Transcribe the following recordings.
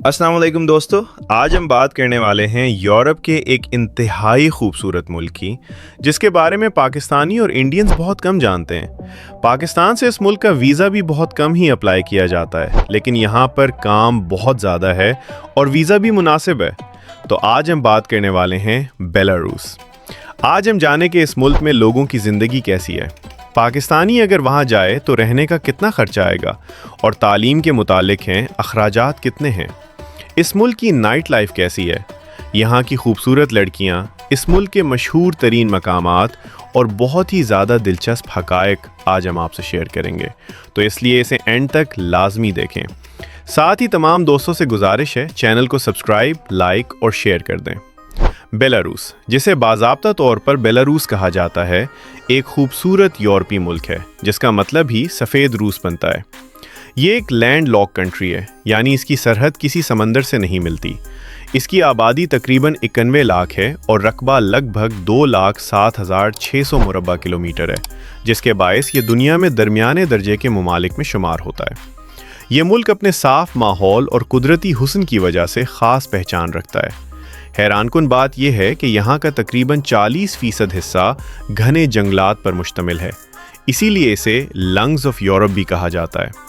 अस्सलाम वालेकुम दोस्तों, आज हम बात करने वाले हैं यूरोप के एक इंतहाई खूबसूरत मुल्क की, जिसके बारे में पाकिस्तानी और इंडियंस बहुत कम जानते हैं। पाकिस्तान से इस मुल्क का वीज़ा भी बहुत कम ही अप्लाई किया जाता है, लेकिन यहाँ पर काम बहुत ज़्यादा है और वीज़ा भी मुनासिब है। तो आज हम बात करने वाले हैं बेलारूस। आज हम जाने कि इस मुल्क में लोगों की ज़िंदगी कैसी है, पाकिस्तानी अगर वहाँ जाए तो रहने का कितना खर्चा आएगा और तालीम के मुतालिक हैं अखराजात कितने हैं। इस मुल्क की नाइट लाइफ कैसी है, यहाँ की खूबसूरत लड़कियाँ, इस मुल्क के मशहूर तरीन मकामात और बहुत ही ज़्यादा दिलचस्प हक़ाइक़ आज हम आपसे शेयर करेंगे, तो इसलिए इसे एंड तक लाजमी देखें। साथ ही तमाम दोस्तों से गुजारिश है चैनल को सब्सक्राइब, लाइक और शेयर कर दें। बेलारूस, जिसे बाज़ाब्ता तौर पर बेलारूस कहा जाता है, एक खूबसूरत यूरोपीय मुल्क है जिसका मतलब ही सफ़ेद रूस बनता है। ये एक लैंड लॉक कंट्री है, यानी इसकी सरहद किसी समंदर से नहीं मिलती। इसकी आबादी तकरीबन 91 लाख है और रकबा लगभग 2,07,600 मुरबा किलोमीटर है, जिसके बायस ये दुनिया में दरमियाने दर्जे के ममालिक में शुमार होता है। ये मुल्क अपने साफ माहौल और कुदरती हुस्न की वजह से ख़ास पहचान रखता है। हैरानकुन बात यह है कि यहाँ का तकरीबन 40% हिस्सा घने जंगलात पर मुश्तमिल है, इसीलिए इसे लंग्स ऑफ यूरोप भी कहा जाता है।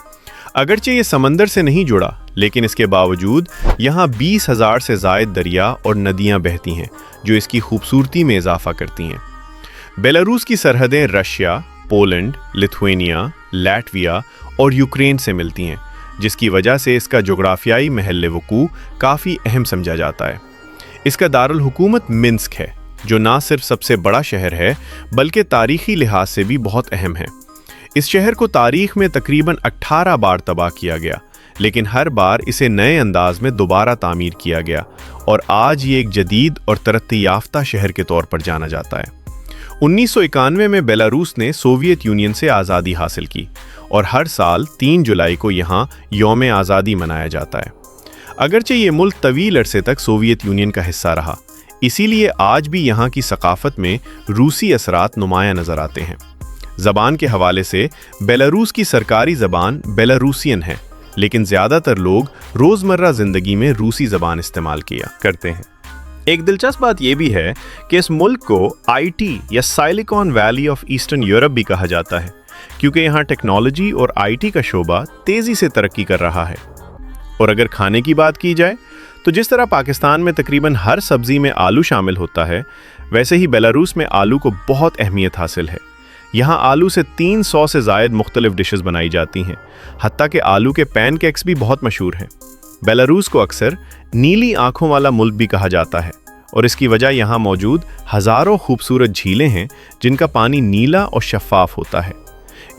अगरचे ये समंदर से नहीं जुड़ा, लेकिन इसके बावजूद यहाँ 20,000 से ज़ायद दरिया और नदियाँ बहती हैं, जो इसकी खूबसूरती में इजाफा करती हैं। बेलारूस की सरहदें रशिया, पोलैंड, लिथुआनिया, लाटविया और यूक्रेन से मिलती हैं, जिसकी वजह से इसका जोग्राफियाई महल वकूअ काफ़ी अहम समझा जाता है। इसका दारुल हुकूमत मिन्स्क है, जो ना सिर्फ सबसे बड़ा शहर है बल्कि तारीख़ी लिहाज से भी बहुत अहम है। इस शहर को तारीख़ में तकरीबन 18 बार तबाह किया गया, लेकिन हर बार इसे नए अंदाज में दोबारा तामीर किया गया और आज ये एक जदीद और तरक्की याफ्ता शहर के तौर पर जाना जाता है। 1991 में बेलारूस ने सोवियत यूनियन से आज़ादी हासिल की और हर साल 3 जुलाई को यहाँ यौम आज़ादी मनाया जाता है। अगरचे ये मुल्क तवील अरसे तक सोवियत यूनियन का हिस्सा रहा, इसीलिए आज भी यहाँ की सकाफत में रूसी असरात नुमायाँ नज़र आते हैं। ज़बान के हवाले से बेलारूस की सरकारी ज़बान बेलारूसियन है, लेकिन ज़्यादातर लोग रोज़मर्रा ज़िंदगी में रूसी ज़बान इस्तेमाल किया करते हैं। एक दिलचस्प बात यह भी है कि इस मुल्क को IT या silicon valley of eastern Europe भी कहा जाता है, क्योंकि यहाँ टेक्नोलॉजी और IT का शोबा तेज़ी से तरक्की कर रहा है। और अगर खाने की बात की जाए तो जिस तरह पाकिस्तान में तकरीबन हर सब्ज़ी में आलू शामिल होता है, वैसे ही बेलारूस में आलू को बहुत अहमियत हासिल है। यहाँ आलू से 300 से ज़ायद मुख्तलिफ डिशेस बनाई जाती हैं, हत्ता कि आलू के पैनकेक्स भी बहुत मशहूर हैं। बेलारूस को अक्सर नीली आँखों वाला मुल्क भी कहा जाता है और इसकी वजह यहाँ मौजूद हज़ारों खूबसूरत झीलें हैं जिनका पानी नीला और शफ़ाफ होता है।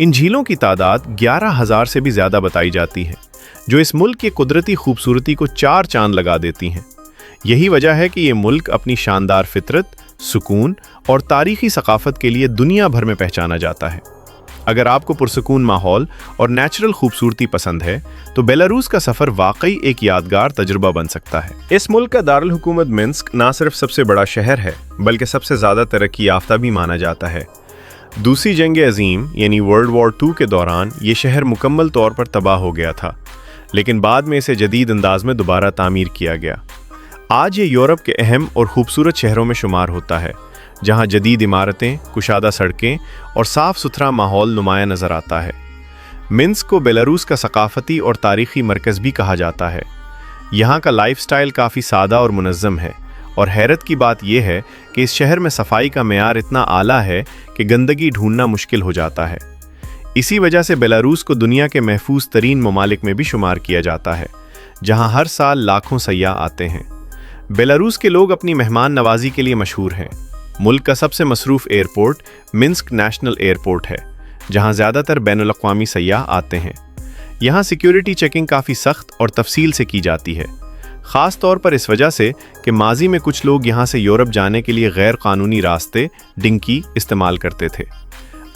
इन झीलों की तादाद 11,000 से भी ज़्यादा बताई जाती है, जो इस मुल्क की कुदरती खूबसूरती को 4 चांद लगा देती हैं। यही वजह है कि ये मुल्क अपनी शानदार फितरत, सुकून और तारीख़ी सकाफ़त के लिए दुनिया भर में पहचाना जाता है। अगर आपको पुरसुकून माहौल और नेचुरल खूबसूरती पसंद है तो बेलारूस का सफ़र वाकई एक यादगार तजुर्बा बन सकता है। इस मुल्क का दारुल हुकूमत मिन्स्क ना सिर्फ सबसे बड़ा शहर है बल्कि सबसे ज़्यादा तरक्की याफ्ता भी माना जाता है। दूसरी जंग अज़ीम यानी वर्ल्ड वॉर 2 के दौरान ये शहर मुकम्मल तौर पर तबाह हो गया था, लेकिन बाद में इसे जदीद अंदाज में दोबारा तामीर किया गया। आज ये यूरोप के अहम और ख़ूबसूरत शहरों में शुमार होता है, जहाँ जदीद इमारतें, कुशादा सड़कें और साफ़ सुथरा माहौल नुमाया नज़र आता है। मिन्स्क को बेलारूस का सकाफ़ती और तारीख़ी मरकज़ भी कहा जाता है। यहाँ का लाइफस्टाइल काफ़ी सादा और मुनज़्ज़म है और हैरत की बात यह है कि इस शहर में सफाई का मेयार इतना आला है कि गंदगी ढूंढना मुश्किल हो जाता है। इसी वजह से बेलारूस को दुनिया के महफूज तरीन ममालिक में भी शुमार किया जाता है, जहाँ हर साल लाखों सयाह आते हैं। बेलारूस के लोग अपनी मेहमान नवाजी के लिए मशहूर हैं। मुल्क का सबसे मसरूफ़ एयरपोर्ट मिन्स्क नेशनल एयरपोर्ट है, जहाँ ज़्यादातर बैनुल-अक़वामी सयाह आते हैं। यहाँ सिक्योरिटी चेकिंग काफ़ी सख्त और तफसील से की जाती है, ख़ास तौर पर इस वजह से कि माजी में कुछ लोग यहाँ से यूरोप जाने के लिए गैर कानूनी रास्ते डिंकी इस्तेमाल करते थे।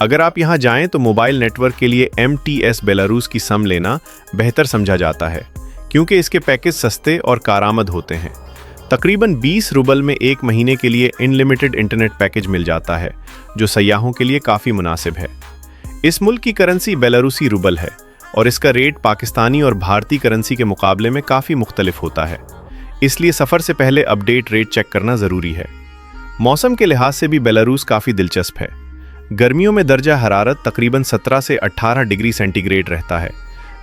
अगर आप यहाँ जाएं तो मोबाइल नेटवर्क के लिए MTS बेलारूस की सम लेना बेहतर समझा जाता है, क्योंकि इसके पैकेज सस्ते और कारआमद होते हैं। तकरीबन 20 रूबल में एक महीने के लिए अनलिमिटेड इंटरनेट पैकेज मिल जाता है, जो सयाहों के लिए काफ़ी मुनासिब है। इस मुल्क की करेंसी बेलारूसी रूबल है और इसका रेट पाकिस्तानी और भारतीय करेंसी के मुकाबले में काफ़ी मुख्तलिफ होता है, इसलिए सफ़र से पहले अपडेट रेट चेक करना ज़रूरी है। मौसम के लिहाज से भी बेलारूस काफ़ी दिलचस्प है। गर्मियों में दर्जा हरारत तकरीबन 17 से 18 डिग्री सेंटीग्रेड रहता है,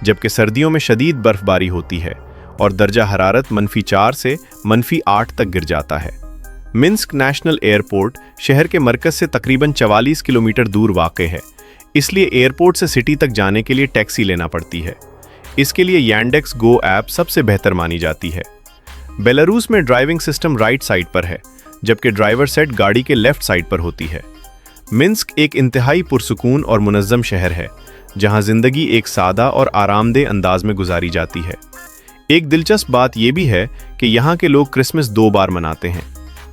जबकि सर्दियों में शदीद बर्फबारी होती है और दर्जा हरारत -4 से -8 तक गिर जाता है। मिन्स्क नेशनल एयरपोर्ट शहर के मरकज़ से तकरीबन 44 किलोमीटर दूर वाक़ है, इसलिए एयरपोर्ट से सिटी तक जाने के लिए टैक्सी लेना पड़ती है। इसके लिए यांडेक्स गो ऐप सबसे बेहतर मानी जाती है। बेलारूस में ड्राइविंग सिस्टम राइट साइड पर है, जबकि ड्राइवर सेट गाड़ी के लेफ्ट साइड पर होती है। मिन्स्क एक इंतहाई पुरसुकून और मुनज़्ज़म शहर है, जहां ज़िंदगी एक सादा और आरामदेह अंदाज में गुजारी जाती है। एक दिलचस्प बात यह भी है कि यहाँ के लोग क्रिसमस 2 बार मनाते हैं,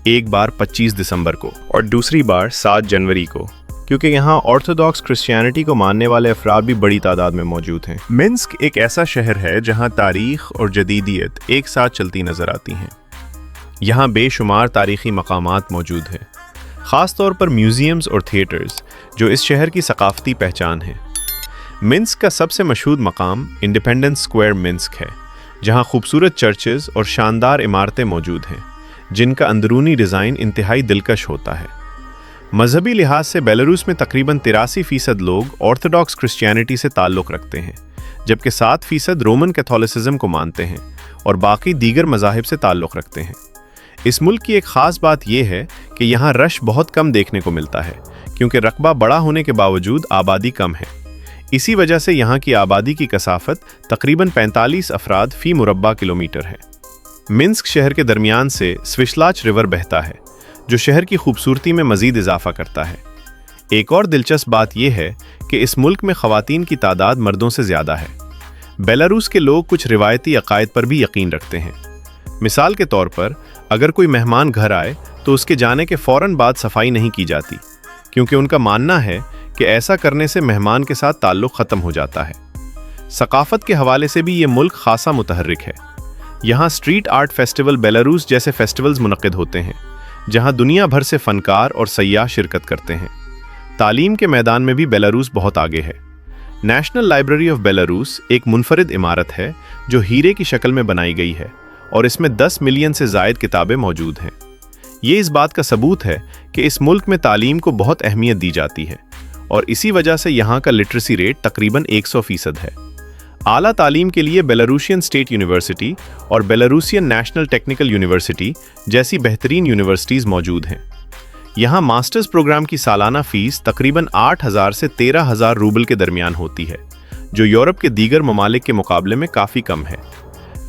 एक बार 25 दिसंबर को और दूसरी बार 7 जनवरी को, क्योंकि यहाँ ऑर्थोडॉक्स क्रिश्चियनिटी को मानने वाले अफराद भी बड़ी तादाद में मौजूद हैं। मिन्स्क एक ऐसा शहर है जहाँ तारीख और जदीदियत एक साथ चलती नज़र आती हैं। यहाँ बेशुमार तारीख़ी मकामात मौजूद हैं, ख़ास तौर पर म्यूज़ियम्स और थिएटर्स, जो इस शहर की सकाफ़ती पहचान है। मिन्स्क का सबसे मशहूर मकाम इंडिपेंडेंस स्क्वायर मिन्स्क है, जहाँ खूबसूरत चर्चेज़ और शानदार इमारतें मौजूद हैं, जिनका अंदरूनी डिज़ाइन इंतहाई दिलकश होता है। मजहबी लिहाज से बेलारूस में तकरीबन 83% लोग ऑर्थोडॉक्स क्रिश्चियनिटी से ताल्लुक़ रखते हैं, जबकि 7% रोमन कैथोलिसिज्म को मानते हैं और बाकी दीगर मज़ाहिब से ताल्लुक़ रखते हैं। इस मुल्क की एक ख़ास बात यह है कि यहाँ रश बहुत कम देखने को मिलता है, क्योंकि रकबा बड़ा होने के बावजूद आबादी कम है। इसी वजह से यहाँ की आबादी की कसाफत तकरीबन 45 अफराद फ़ी मुरब्बा किलोमीटर है। मिन्स्क शहर के दरमियान से स्विशलाच रिवर बहता है, जो शहर की खूबसूरती में मज़ीद इजाफा करता है। एक और दिलचस्प बात यह है कि इस मुल्क में ख़वातीन की तादाद मर्दों से ज़्यादा है। बेलारूस के लोग कुछ रिवायती अकायद पर भी यकीन रखते हैं। मिसाल के तौर पर, अगर कोई मेहमान घर आए तो उसके जाने के फ़ौरन बाद सफाई नहीं की जाती, क्योंकि उनका मानना है कि ऐसा करने से मेहमान के साथ ताल्लुक़ ख़त्म हो जाता है। सकाफ़त के हवाले से भी ये मुल्क खासा मुतहर्रिक है। यहाँ स्ट्रीट आर्ट फेस्टिवल बेलारूस जैसे फेस्टिवल्स मुनक़िद होते हैं, जहाँ दुनिया भर से फ़नकार और सयाह शिरकत करते हैं। तालीम के मैदान में भी बेलारूस बहुत आगे है। नेशनल लाइब्रेरी ऑफ बेलारूस एक मुनफरिद इमारत है जो हीरे की शक्ल में बनाई गई है और इसमें 10 मिलियन से ज़ायद किताबें मौजूद हैं। ये इस बात का सबूत है कि इस मुल्क में तालीम को बहुत अहमियत दी जाती है और इसी वजह से यहाँ का लिटरेसी रेट तकरीबन 100% है। आला तालीम के लिए बेलारूशियन स्टेट यूनिवर्सिटी और बेलारूसियन नेशनल टेक्निकल यूनिवर्सिटी जैसी बेहतरीन यूनिवर्सिटीज़ मौजूद हैं। यहाँ मास्टर्स प्रोग्राम की सालाना फ़ीस तकरीबन 8,000 से 13,000 रूबल के दरमियान होती है, जो यूरोप के दीगर ममालिक के मुकाबले में काफ़ी कम है।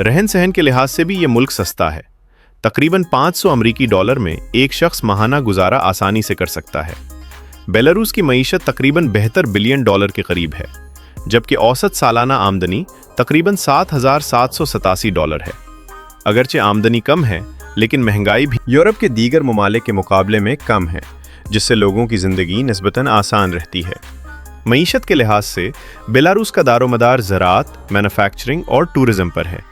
रहन सहन के लिहाज से भी ये मुल्क सस्ता है। तकरीबन 500 अमरीकी डॉलर में एक शख्स माहाना गुजारा आसानी से कर सकता है। बेलारूस की मईशत तकरीबन $72 बिलियन के करीब है, जबकि औसत सालाना आमदनी तकरीबन $7,787 है। अगरचे आमदनी कम है, लेकिन महंगाई भी यूरोप के दीगर ममालिक के मुकाबले में कम है, जिससे लोगों की ज़िंदगी निस्बतन आसान रहती है। मईशत के लिहाज से बेलारूस का दारोमदार ज़राअत, मैन्युफैक्चरिंग और टूरिज़म पर है।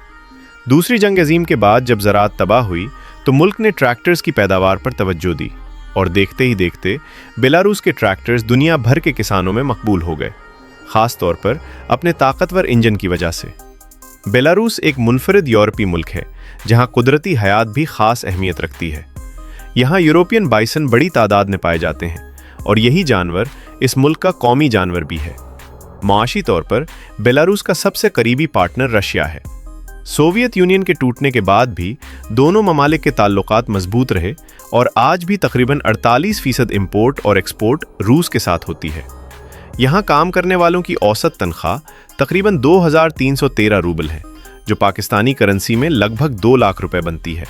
दूसरी जंग अजीम के बाद जब ज़राअत तबाह हुई तो मुल्क ने ट्रैक्टर्स की पैदावार पर तवज्जो दी और देखते ही देखते बेलारूस के ट्रैक्टर्स दुनिया भर के किसानों में मकबूल हो गए, ख़ास तौर पर अपने ताकतवर इंजन की वजह से। बेलारूस एक मुनफरिद यूरोपीय मुल्क है, जहाँ कुदरती हयात भी ख़ास अहमियत रखती है। यहाँ यूरोपियन बाइसन बड़ी तादाद में पाए जाते हैं और यही जानवर इस मुल्क का कौमी जानवर भी है। माशी तौर पर बेलारूस का सबसे करीबी पार्टनर रशिया है। सोवियत यूनियन के टूटने के बाद भी दोनों ममालिक के ताल्लुकात मजबूत रहे और आज भी तकरीबन 48% इंपोर्ट और एक्सपोर्ट रूस के साथ होती है। यहाँ काम करने वालों की औसत तनख्वाह तकरीबन 2,313 रूबल है, जो पाकिस्तानी करेंसी में लगभग 2 लाख रुपए बनती है।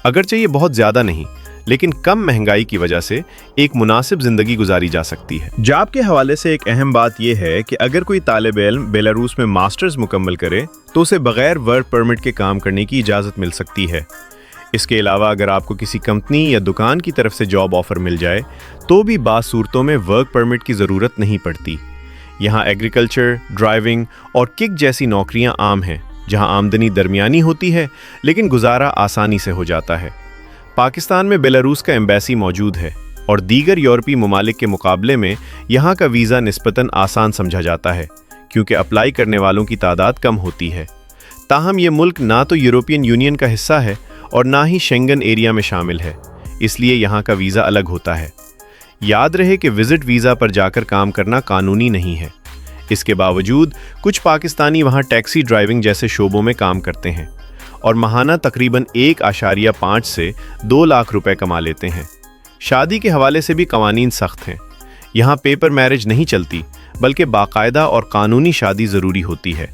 अगरचे ये बहुत ज़्यादा नहीं, लेकिन कम महंगाई की वजह से एक मुनासिब ज़िंदगी गुजारी जा सकती है। जॉब के हवाले से एक अहम बात यह है कि अगर कोई तालिब इल्म बेलारूस में मास्टर्स मुकम्मल करे तो उसे बगैर वर्क परमिट के काम करने की इजाज़त मिल सकती है। इसके अलावा अगर आपको किसी कंपनी या दुकान की तरफ से जॉब ऑफ़र मिल जाए तो भी बाज़ सूरतों में वर्क परमिट की ज़रूरत नहीं पड़ती। यहाँ एग्रीकल्चर, ड्राइविंग और किक जैसी नौकरियाँ आम हैं, जहाँ आमदनी दरमियानी होती है लेकिन गुजारा आसानी से हो जाता है। पाकिस्तान में बेलारूस का एम्बेसी मौजूद है और दीगर यूरोपीय ममालिक के मुकाबले में यहाँ का वीज़ा निस्बतन आसान समझा जाता है, क्योंकि अप्लाई करने वालों की तादाद कम होती है। ताहम ये मुल्क ना तो यूरोपियन यूनियन का हिस्सा है और ना ही शेंगन एरिया में शामिल है, इसलिए यहाँ का वीज़ा अलग होता है। याद रहे कि विजिट वीज़ा पर जाकर काम करना कानूनी नहीं है। इसके बावजूद कुछ पाकिस्तानी वहाँ टैक्सी ड्राइविंग जैसे शोबों में काम करते हैं और माहाना तकरीबन 1.5 से 2 लाख रुपए कमा लेते हैं। शादी के हवाले से भी कवानीन सख्त हैं। यहाँ पेपर मैरिज नहीं चलती, बल्कि बाकायदा और कानूनी शादी ज़रूरी होती है।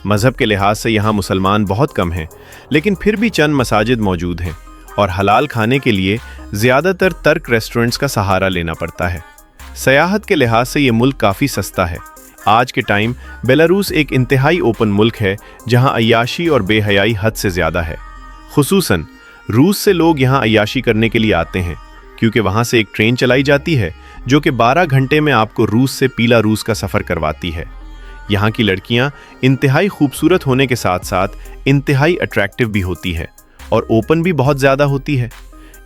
मज़हब के लिहाज से यहाँ मुसलमान बहुत कम हैं, लेकिन फिर भी चंद मसाजिद मौजूद हैं और हलाल खाने के लिए ज़्यादातर तर्क रेस्टोरेंट्स का सहारा लेना पड़ता है। सयाहत के लिहाज से ये मुल्क काफ़ी सस्ता है। आज के टाइम बेलारूस एक इंतहाई ओपन मुल्क है, जहाँ अय्याशी और बेहयाई हद से ज़्यादा है। खुसूसन रूस से लोग यहाँ अय्याशी करने के लिए आते हैं, क्योंकि वहाँ से एक ट्रेन चलाई जाती है जो कि 12 घंटे में आपको रूस से पीला रूस का सफ़र करवाती है। यहाँ की लड़कियाँ इंतहाई खूबसूरत होने के साथ साथ इंतहाई अट्रैक्टिव भी होती है और ओपन भी बहुत ज़्यादा होती है।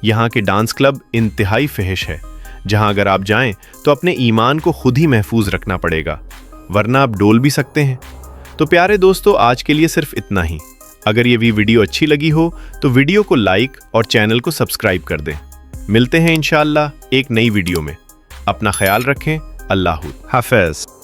यहाँ के डांस क्लब इंतहाई फहिश है, जहाँ अगर आप जाएं तो अपने ईमान को खुद ही महफूज रखना पड़ेगा, वरना आप डोल भी सकते हैं। तो प्यारे दोस्तों, आज के लिए सिर्फ इतना ही। अगर ये वीडियो अच्छी लगी हो तो वीडियो को लाइक और चैनल को सब्सक्राइब कर दें। मिलते हैं इंशाअल्लाह एक नई वीडियो में। अपना ख्याल रखें। अल्लाह हाफ़िज़।